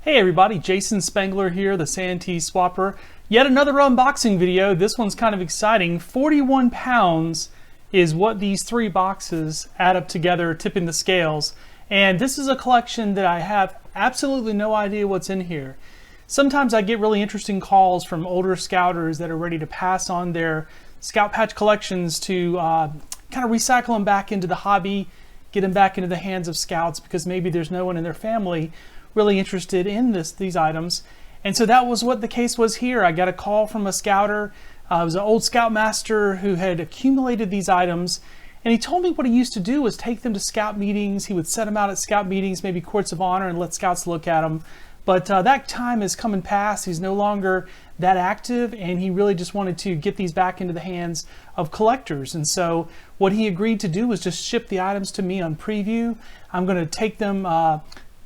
Hey everybody, Jason Spengler here, the Santee Swapper. Yet another unboxing video. This one's kind of exciting. 41 pounds is what these three boxes add up together, tipping the scales. And this is a collection that I have absolutely no idea what's in here. Sometimes I get really interesting calls from older scouters that are ready to pass on their scout patch collections to kind of recycle them back into the hobby, get them back into the hands of scouts because maybe there's no one in their family really interested in these items. And so that was what the case was here. I got a call from a scouter. It was an old scoutmaster who had accumulated these items, and he told me what he used to do was take them to scout meetings. He would set them out at scout meetings, maybe courts of honor, and let scouts look at them. But that time has come and passed. He's no longer that active, and he really just wanted to get these back into the hands of collectors. And so what he agreed to do was just ship the items to me on preview. I'm going to take them,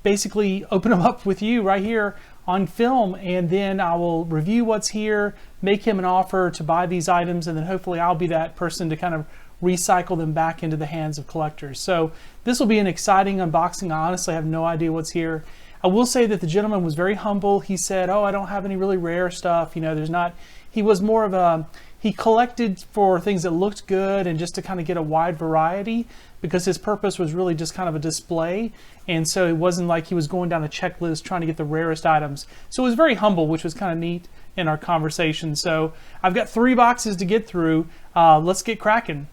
basically open them up with you right here on film, and then I will review what's here, make him an offer to buy these items, and then hopefully I'll be that person to kind of recycle them back into the hands of collectors. So this will be an exciting unboxing. I honestly have no idea what's here. I will say that the gentleman was very humble. He said, "Oh, I don't have any really rare stuff. You know, there's not." He was more of a, he collected for things that looked good and just to kind of get a wide variety, because his purpose was really just kind of a display. And so it wasn't like he was going down a checklist trying to get the rarest items. So it was very humble, which was kind of neat in our conversation. So I've got three boxes to get through. Let's get cracking.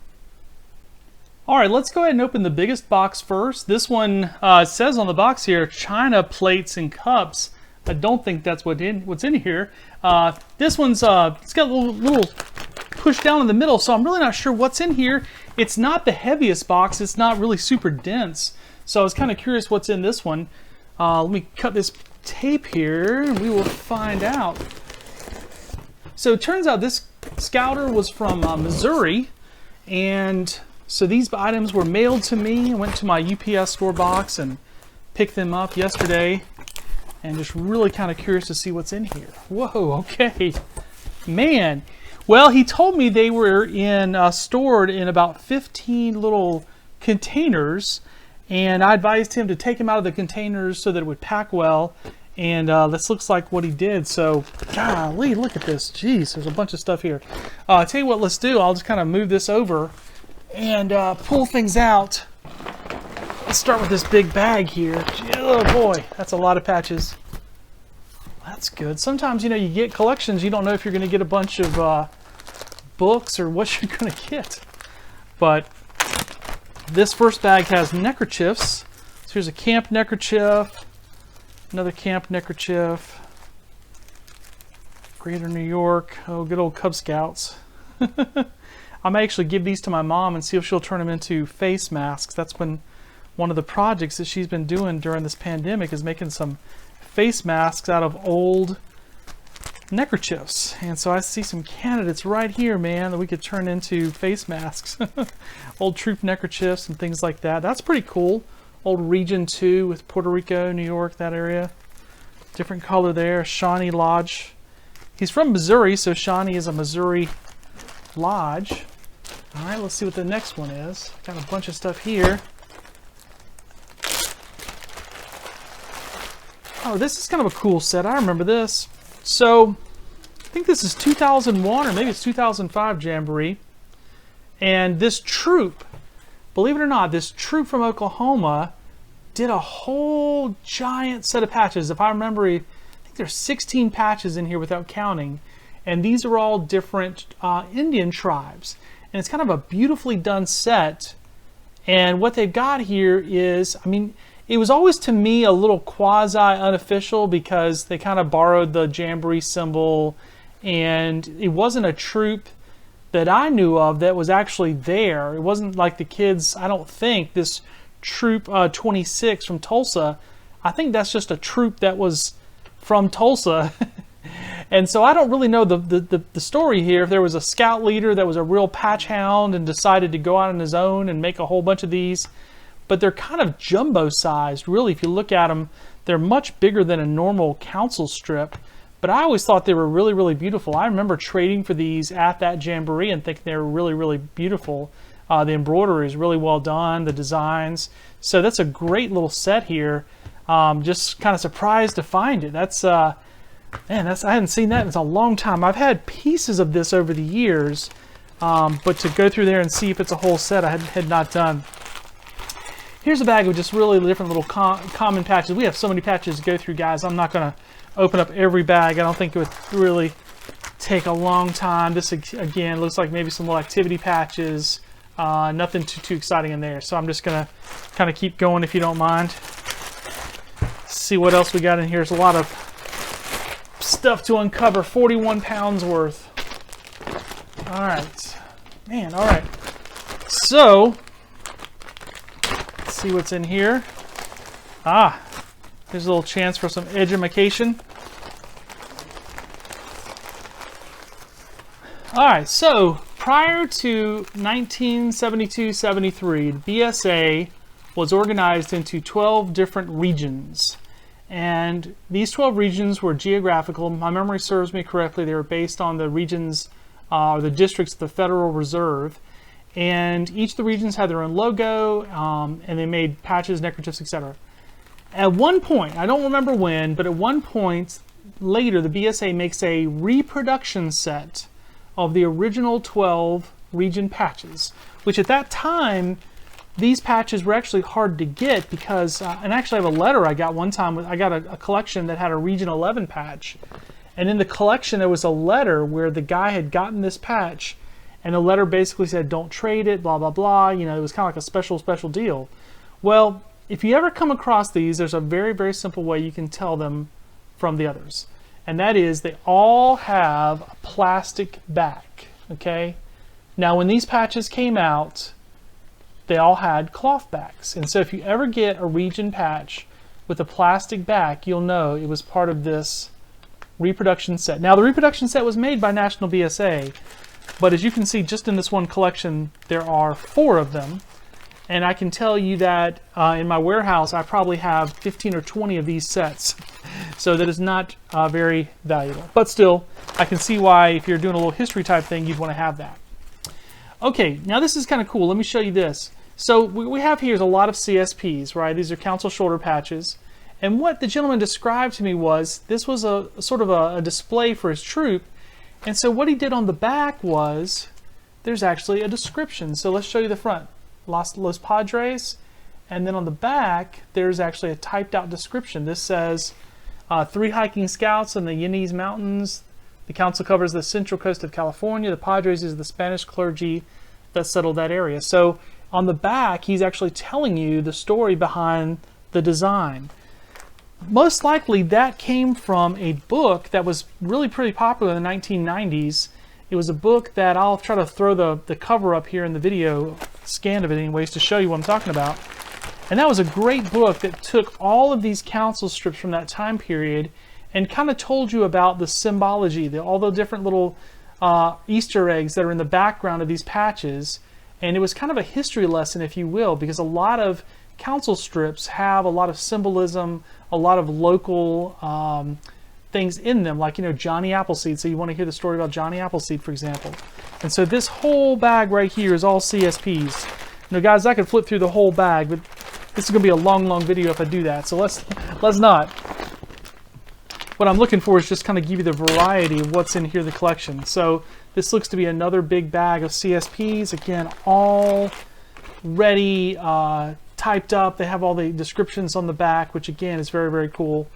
All right, let's go ahead and open the biggest box first. This one says on the box here, China plates and cups. I don't think that's what's in here. This one's it's got a little push down in the middle, so I'm really not sure what's in here. It's not the heaviest box. It's not really super dense. So I was kind of curious what's in this one. Let me cut this tape here and we will find out. So it turns out this scouter was from Missouri, and so these items were mailed to me. I went to my UPS store box and picked them up yesterday, and just really kind of curious to see what's in here. Whoa, okay. Man. Well, he told me they were stored in about 15 little containers, and I advised him to take them out of the containers so that it would pack well, and this looks like what he did. So, golly, look at this. Jeez, there's a bunch of stuff here. I'll tell you what, let's do. I'll just kind of move this over and pull things out. Let's start with this big bag here. Oh boy, that's a lot of patches. That's good. Sometimes, you know, you get collections, you don't know if you're going to get a bunch of books or what you're going to get. But this first bag has neckerchiefs. So here's a camp neckerchief, another camp neckerchief, Greater New York. Oh, good old Cub Scouts. I may actually give these to my mom and see if she'll turn them into face masks. That's been one of the projects that she's been doing during this pandemic, is making some face masks out of old neckerchiefs. And so I see some candidates right here, man, that we could turn into face masks. Old troop neckerchiefs and things like that. That's pretty cool. Old Region 2 with Puerto Rico, New York, that area. Different color there. Shawnee Lodge. He's from Missouri, so Shawnee is a Missouri lodge. All right, let's see what the next one is. Got a bunch of stuff here. Oh, this is kind of a cool set. I remember this. So, I think this is 2001 or maybe it's 2005 Jamboree. And this troop, believe it or not, this troop from Oklahoma did a whole giant set of patches. If I remember, I think there's 16 patches in here without counting. And these are all different Indian tribes. And it's kind of a beautifully done set. And what they've got here is, I mean, it was always to me a little quasi-unofficial because they kind of borrowed the Jamboree symbol, and it wasn't a troop that I knew of that was actually there. It wasn't like the kids, I don't think, this troop 26 from Tulsa. I think that's just a troop that was from Tulsa. And so I don't really know the story here. If there was a scout leader that was a real patch hound and decided to go out on his own and make a whole bunch of these. But they're kind of jumbo sized, really. If you look at them, they're much bigger than a normal council strip. But I always thought they were really, really beautiful. I remember trading for these at that Jamboree and thinking they were really, really beautiful. The embroidery is really well done, the designs. So that's a great little set here. Just kind of surprised to find it. That's man, I hadn't seen that in a long time. I've had pieces of this over the years, but to go through there and see if it's a whole set, I had not done. Here's a bag of just really different little common patches. We have so many patches to go through, guys. I'm not going to open up every bag. I don't think it would really take a long time. This, again, looks like maybe some little activity patches. Nothing too exciting in there. So I'm just going to kind of keep going if you don't mind. See what else we got in here. There's a lot of stuff to uncover. 41 pounds worth. All right. Man, all right. So, let's see what's in here. There's a little chance for some edumacation. All right, so prior to 1972-73, the BSA was organized into 12 different regions. And these 12 regions were geographical. My memory serves me correctly. They were based on the regions or the districts of the Federal Reserve. And each of the regions had their own logo, and they made patches, neckerchiefs, etc. At one point, I don't remember when, but at one point later, the BSA makes a reproduction set of the original 12 region patches, which at that time, these patches were actually hard to get because, and actually I have a letter I got one time. I got a collection that had a Region 11 patch. And in the collection, there was a letter where the guy had gotten this patch, and the letter basically said, don't trade it, blah, blah, blah. You know, it was kind of like a special deal. Well, if you ever come across these, there's a very, very simple way you can tell them from the others. And that is they all have a plastic back, okay? Now, when these patches came out, they all had cloth backs. And so if you ever get a region patch with a plastic back, you'll know it was part of this reproduction set. Now, the reproduction set was made by National BSA, but as you can see, just in this one collection, there are 4 of them. And I can tell you that in my warehouse, I probably have 15 or 20 of these sets. So that is not very valuable. But still, I can see why, if you're doing a little history type thing, you'd want to have that. Okay, now this is kind of cool. Let me show you this. So what we have here is a lot of CSPs, right? These are council shoulder patches. And what the gentleman described to me was, this was a sort of a display for his troop. And so what he did on the back was, there's actually a description. So let's show you the front. Los Padres, and then on the back there's actually a typed out description. This says 3 hiking scouts in the Yenis Mountains. The council covers the central coast of California. The Padres is the Spanish clergy that settled that area. So on the back he's actually telling you the story behind the design. Most likely that came from a book that was really pretty popular in the 1990s. It was a book that I'll try to throw the cover up here in the video, scan of it anyways, to show you what I'm talking about. And that was a great book that took all of these council strips from that time period and kind of told you about the symbology, all the different little Easter eggs that are in the background of these patches. And it was kind of a history lesson, if you will, because a lot of council strips have a lot of symbolism, a lot of local things in them, like, you know, Johnny Appleseed. So you want to hear the story about Johnny Appleseed, for example. And so this whole bag right here is all CSPs. Now, guys, I could flip through the whole bag, but this is going to be a long video if I do that. So let's not. What I'm looking for is just kind of give you the variety of what's in here, the collection. So this looks to be another big bag of CSPs. Again, all ready, typed up. They have all the descriptions on the back, which again is very, very cool.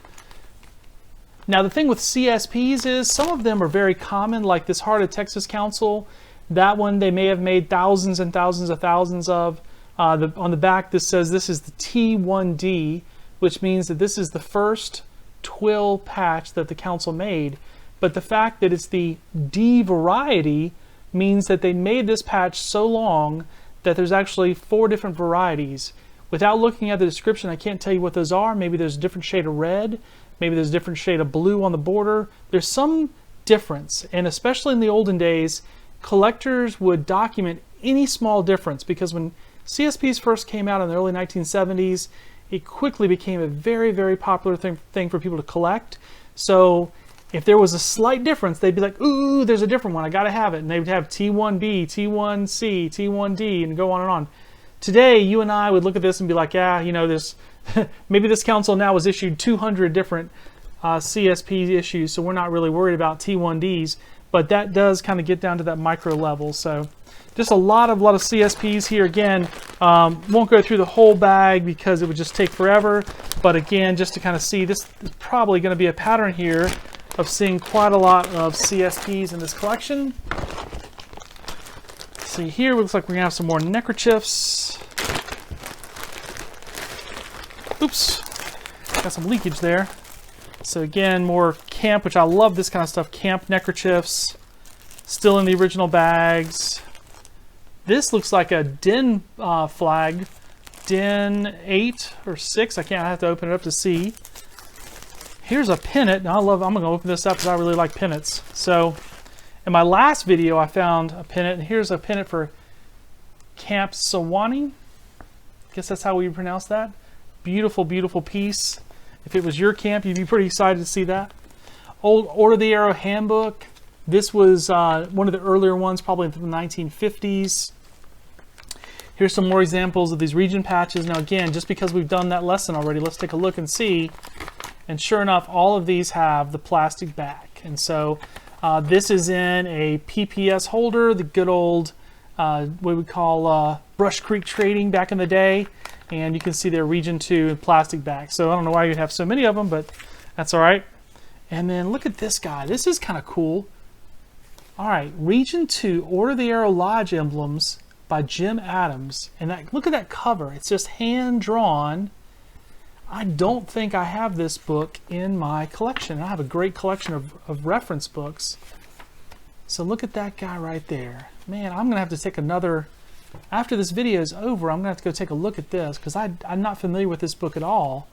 Now, the thing with CSPs is some of them are very common, like this Heart of Texas Council. That one they may have made thousands and thousands of. On the back, this says this is the T1D, which means that this is the first twill patch that the council made. But the fact that it's the D variety means that they made this patch so long that there's actually 4 different varieties. Without looking at the description, I can't tell you what those are. Maybe there's a different shade of red. Maybe there's a different shade of blue on the border. There's some difference, and especially in the olden days, collectors would document any small difference, because when CSPs first came out in the early 1970s, it quickly became a very, very popular thing for people to collect. So if there was a slight difference, they'd be like, ooh, there's a different one, I gotta have it. And they would have T1B, T1C, T1D, and go on and on. today you and I would look at this and be like, yeah, you know, this maybe this console now has issued 200 different CSP issues, so we're not really worried about T1Ds, but that does kind of get down to that micro level. So just a lot of CSPs here. Again, won't go through the whole bag because it would just take forever, but again, just to kind of see, this is probably going to be a pattern here of seeing quite a lot of CSPs in this collection. See here, looks like we're gonna have some more neckerchiefs. Oops, got some leakage there. So again, more camp, which I love this kind of stuff. Camp neckerchiefs, still in the original bags. This looks like a DIN flag, DIN 8 or 6. I have to open it up to see. Here's a pennant. Now I'm gonna open this up because I really like pennants. So in my last video, I found a pennant, and here's a pennant for Camp Sewanee. I guess that's how we pronounce that. Beautiful, beautiful piece. If it was your camp, you'd be pretty excited to see that. Old Order of the Arrow handbook. This was one of the earlier ones, probably from the 1950s. Here's some more examples of these region patches. Now again, just because we've done that lesson already, let's take a look and see. And sure enough, all of these have the plastic back. And so this is in a PPS holder, the good old, what we call Brush Creek trading back in the day. And you can see their Region 2 plastic back. So I don't know why you'd have so many of them, but that's all right. And then look at this guy. This is kind of cool. All right, Region 2 Order of the Arrow Lodge emblems by Jim Adams. And look at that cover. It's just hand drawn. I don't think I have this book in my collection. I have a great collection of reference books. So look at that guy right there. Man, I'm gonna have to take another, after this video is over, I'm gonna have to go take a look at this because I'm not familiar with this book at all.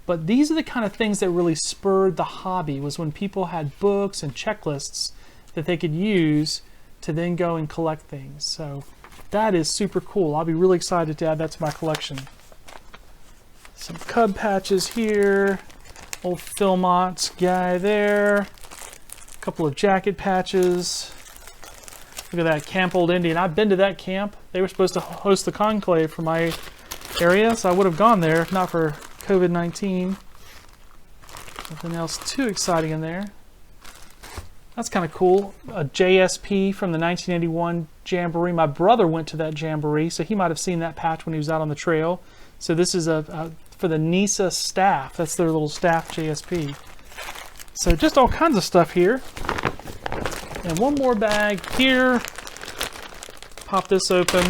But these are the kind of things that really spurred the hobby, was when people had books and checklists that they could use to then go and collect things. So that is super cool. I'll be really excited to add that to my collection. Some Cub patches here, old Philmont guy there, a couple of jacket patches. Look at that Camp Old Indian. I've been to that camp. They were supposed to host the conclave for my area, so I would have gone there if not for COVID-19. Nothing else too exciting in there. That's kind of cool. A JSP from the 1981 Jamboree. My brother went to that Jamboree, so he might have seen that patch when he was out on the trail. So this is for the NISA staff. That's their little staff JSP. So just all kinds of stuff here. And one more bag here. Pop this open.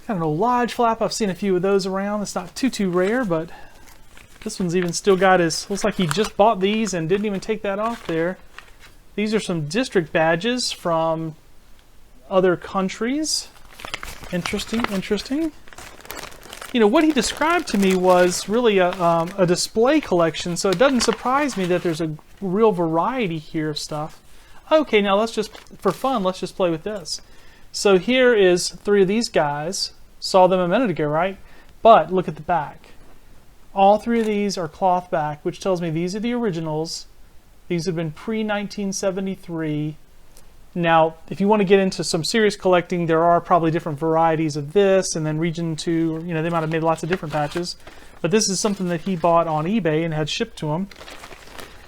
Got an old Lodge flap. I've seen a few of those around. It's not too rare, but this one's even still got his, looks like he just bought these and didn't even take that off there. These are some district badges from other countries. Interesting, interesting. You know, what he described to me was really a display collection, so it doesn't surprise me that there's a real variety here of stuff. Okay, now let's just, for fun, let's just play with this. So here is 3 of these guys. Saw them a minute ago, right? But look at the back. All 3 of these are cloth back, which tells me these are the originals. These have been pre-1973. Now, if you want to get into some serious collecting, there are probably different varieties of this, and then Region 2, you know, they might have made lots of different patches. But this is something that he bought on eBay and had shipped to him,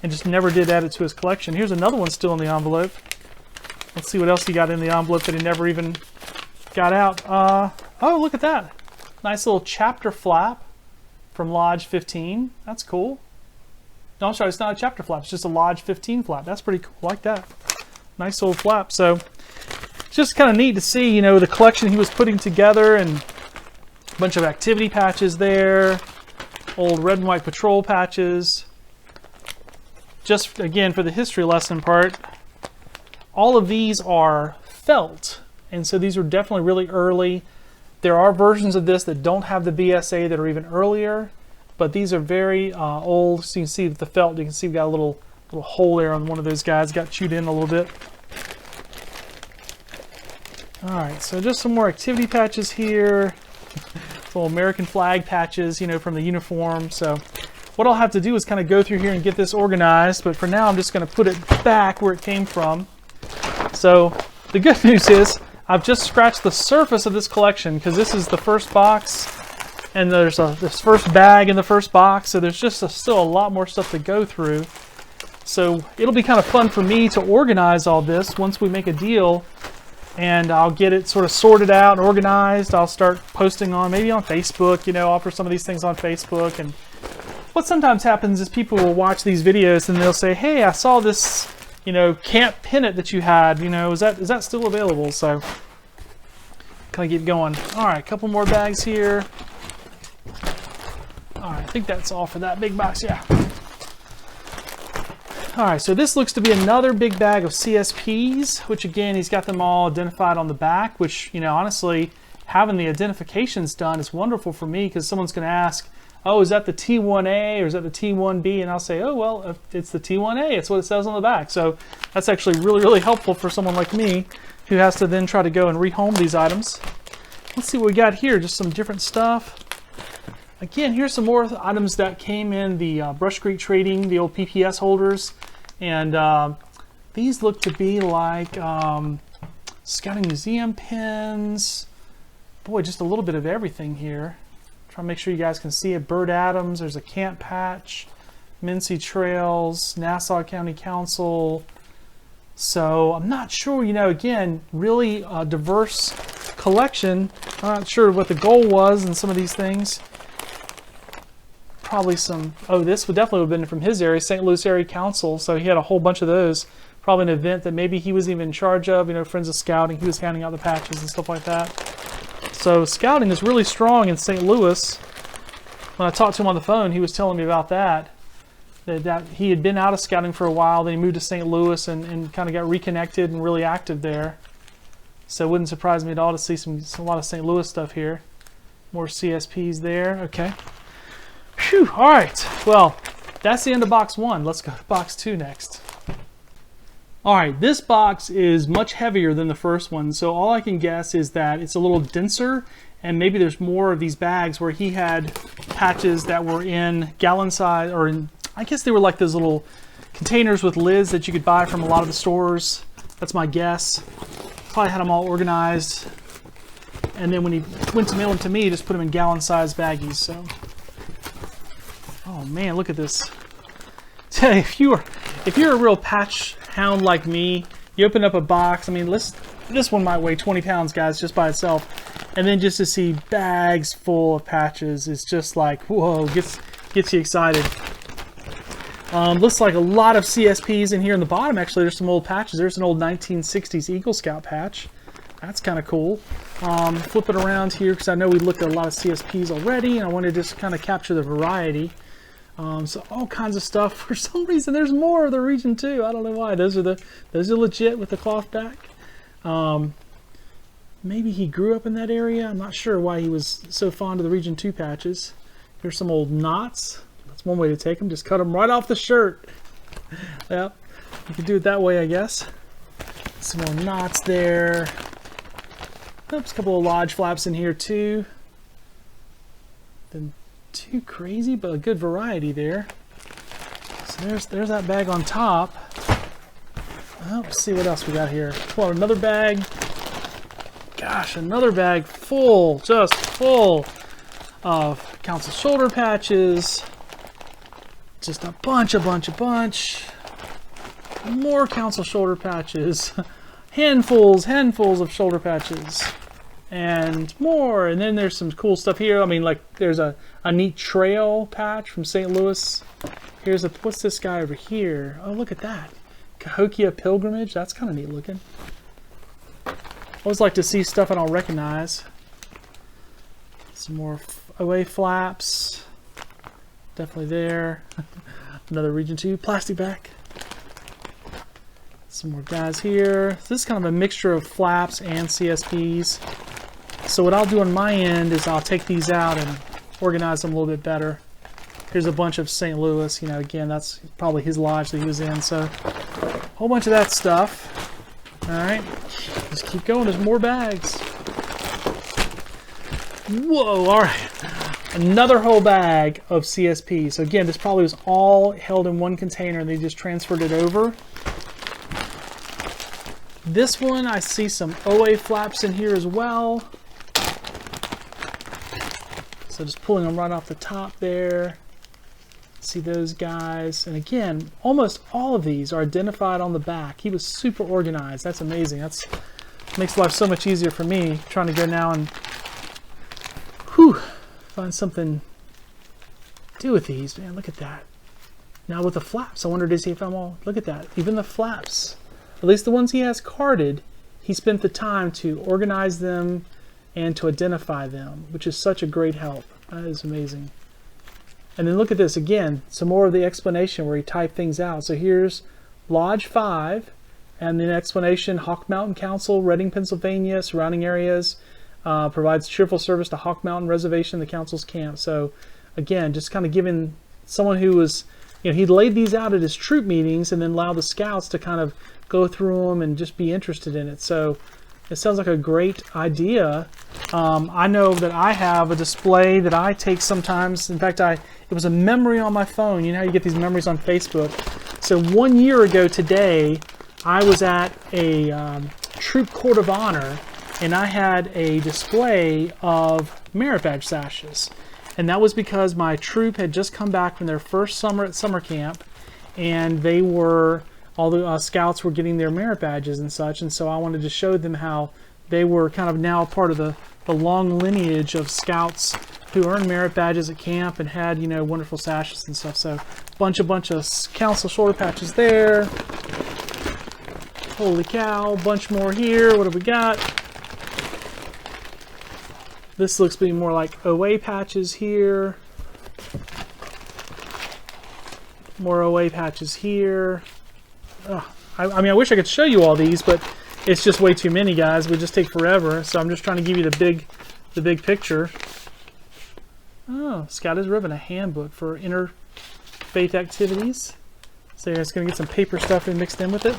and just never did add it to his collection. Here's another one still in the envelope. Let's see what else he got in the envelope that he never even got out. Oh, look at that. Nice little chapter flap from Lodge 15. That's cool. No, I'm sorry, it's not a chapter flap. It's just a Lodge 15 flap. That's pretty cool. I like that. Nice old flap. So it's just kind of neat to see, you know, the collection he was putting together, and a bunch of activity patches there, old red and white patrol patches. Just again, for the history lesson part, all of these are felt, and so these are definitely really early. There are versions of this that don't have the BSA that are even earlier, but these are very old. So you can see with the felt, you can see we've got a little hole there on one of those guys, got chewed in a little bit. All right, so just some more activity patches here. Little American flag patches, you know, from the uniform. So what I'll have to do is kind of go through here and get this organized, but for now I'm just going to put it back where it came from. So the good news is I've just scratched the surface of this collection because this is the first box, and there's this first bag in the first box, so there's just still a lot more stuff to go through. So it'll be kind of fun for me to organize all this once we make a deal, and I'll get it sort of sorted out and organized. I'll start posting on, maybe on Facebook, you know, offer some of these things on Facebook. And what sometimes happens is people will watch these videos and they'll say, hey, I saw this, you know, camp pennant that you had, you know, is that still available? So kind of keep going. All right, a couple more bags here. All right, I think that's all for that big box, yeah. All right, so this looks to be another big bag of CSPs, which again, he's got them all identified on the back, which, you know, honestly, having the identifications done is wonderful for me because someone's going to ask, oh, is that the T1A or is that the T1B? And I'll say, oh, well, if it's the T1A, it's what it says on the back. So that's actually really, really helpful for someone like me who has to then try to go and rehome these items. Let's see what we got here, just some different stuff. Again, here's some more items that came in the Brush Creek Trading, the old PPS holders. And these look to be like Scouting Museum pins. Boy, just a little bit of everything here. Try to make sure you guys can see it. Bird Adams, there's a camp patch, Mincy Trails, Nassau County Council. So I'm not sure, you know, again, really diverse collection. I'm not sure what the goal was in some of these things. Probably some, oh, this would definitely have been from his area, St. Louis Area Council. So he had a whole bunch of those. Probably an event that maybe he was even in charge of, you know, Friends of Scouting. He was handing out the patches and stuff like that. So scouting is really strong in St. Louis. When I talked to him on the phone, he was telling me about that he had been out of scouting for a while, then he moved to St. Louis and kind of got reconnected and really active there. So it wouldn't surprise me at all to see a lot of St. Louis stuff here. More CSPs there. Okay. Phew, all right, well, that's the end of box 1. Let's go to box 2 next. All right, this box is much heavier than the first one, so all I can guess is that it's a little denser, and maybe there's more of these bags where he had patches that were in gallon size, or in, I guess they were like those little containers with lids that you could buy from a lot of the stores. That's my guess. Probably had them all organized, and then when he went to mail them to me, he just put them in gallon size baggies, so. Oh man, look at this. If you're a real patch hound like me, you open up a box, I mean, this one might weigh 20 pounds, guys, just by itself. And then just to see bags full of patches is just like, whoa, gets you excited. Looks like a lot of CSPs in here in the bottom. Actually, there's some old patches. There's an old 1960s Eagle Scout patch. That's kind of cool. Flip it around here because I know we looked at a lot of CSPs already, and I want to just kind of capture the variety. So all kinds of stuff. For some reason, there's more of the Region 2. I don't know why. Those are legit with the cloth back. Maybe he grew up in that area. I'm not sure why he was so fond of the Region 2 patches. Here's some old knots. That's one way to take them. Just cut them right off the shirt. Yep. You can do it that way, I guess. Some more knots there. Oops, a couple of lodge flaps in here too. Then too crazy, but a good variety there. So there's that bag on top. Oh, let's see what else we got here. Pull out another bag. Gosh, another bag full, just full of council shoulder patches. Just a bunch. More council shoulder patches. Handfuls of shoulder patches. And more, and then there's some cool stuff here. I mean, like there's a neat trail patch from St. Louis. Here's what's this guy over here? Oh, look at that. Cahokia Pilgrimage. That's kind of neat looking. I always like to see stuff I don't recognize. Some more OA flaps. Definitely there. Another Region 2 plastic bag. Some more guys here. This is kind of a mixture of flaps and CSPs. So what I'll do on my end is I'll take these out and organize them a little bit better. Here's a bunch of St. Louis, you know, again, that's probably his lodge that he was in, so a whole bunch of that stuff. All right, let's keep going, there's more bags. Whoa, all right, another whole bag of CSP. So again, this probably was all held in one container and they just transferred it over. This one, I see some OA flaps in here as well. So just pulling them right off the top there. See those guys. And again, almost all of these are identified on the back. He was super organized. That's amazing. That's makes life so much easier for me trying to go now and find something to do with these. Man, look at that. Now with the flaps, I wonder, does he have them all? Look at that. Even the flaps, at least the ones he has carded, he spent the time to organize them and to identify them, which is such a great help. That is amazing. And then look at this again, some more of the explanation where he typed things out. So here's Lodge 5, and then explanation, Hawk Mountain Council, Reading, Pennsylvania, surrounding areas, provides cheerful service to Hawk Mountain Reservation, the council's camp. So again, just kind of giving someone who was, he'd laid these out at his troop meetings and then allow the scouts to kind of go through them and just be interested in it. So it sounds like a great idea. I know that I have a display that I take sometimes. In fact, it was a memory on my phone. You know how you get these memories on Facebook? So 1 year ago today, I was at a troop court of honor, and I had a display of merit badge sashes. And that was because my troop had just come back from their first summer at summer camp, and all the scouts were getting their merit badges and such, and so I wanted to show them how they were kind of now part of the long lineage of scouts who earned merit badges at camp and had, wonderful sashes and stuff. So bunch of council shoulder patches there. Holy cow, bunch more here. What have we got? This looks to be more like OA patches here. More OA patches here. I mean, I wish I could show you all these, but it's just way too many, guys. It would just take forever. So I'm just trying to give you the big picture. Oh, Scout is Ribbon, a handbook for interfaith activities. So it's going to get some paper stuff mixed in with it.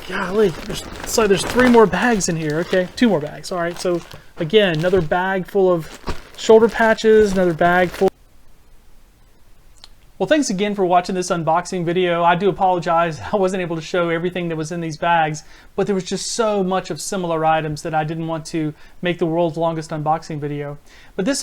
Golly, there's 3 more bags in here. Okay, 2 more bags. All right, so again, another bag full of shoulder patches, another bag full. Well, thanks again for watching this unboxing video. I do apologize I wasn't able to show everything that was in these bags, but there was just so much of similar items that I didn't want to make the world's longest unboxing video. But this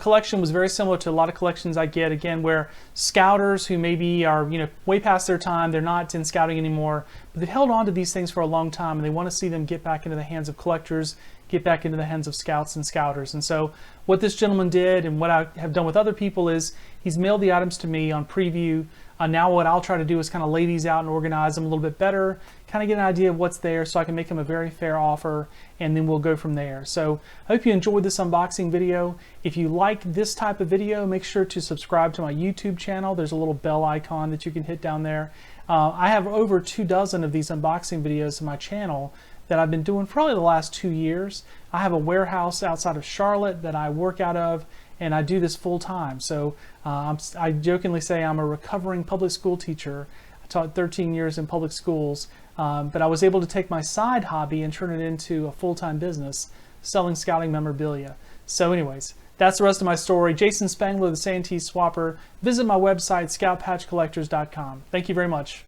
collection was very similar to a lot of collections I get, again, where scouters who maybe are way past their time, they're not in scouting anymore, but they've held on to these things for a long time, and they want to see them get back into the hands of collectors, get back into the hands of scouts and scouters. And so what this gentleman did, and what I have done with other people, is he's mailed the items to me on preview. Now what I'll try to do is kind of lay these out and organize them a little bit better, kind of get an idea of what's there so I can make them a very fair offer, and then we'll go from there. So I hope you enjoyed this unboxing video. If you like this type of video, make sure to subscribe to my YouTube channel. There's a little bell icon that you can hit down there. I have over 24 of these unboxing videos on my channel that I've been doing for probably the last 2 years. I have a warehouse outside of Charlotte that I work out of, and I do this full time. So I jokingly say I'm a recovering public school teacher. I taught 13 years in public schools, but I was able to take my side hobby and turn it into a full-time business, selling scouting memorabilia. So anyways, that's the rest of my story. Jason Spangler, the Santee Swapper. Visit my website, scoutpatchcollectors.com. Thank you very much.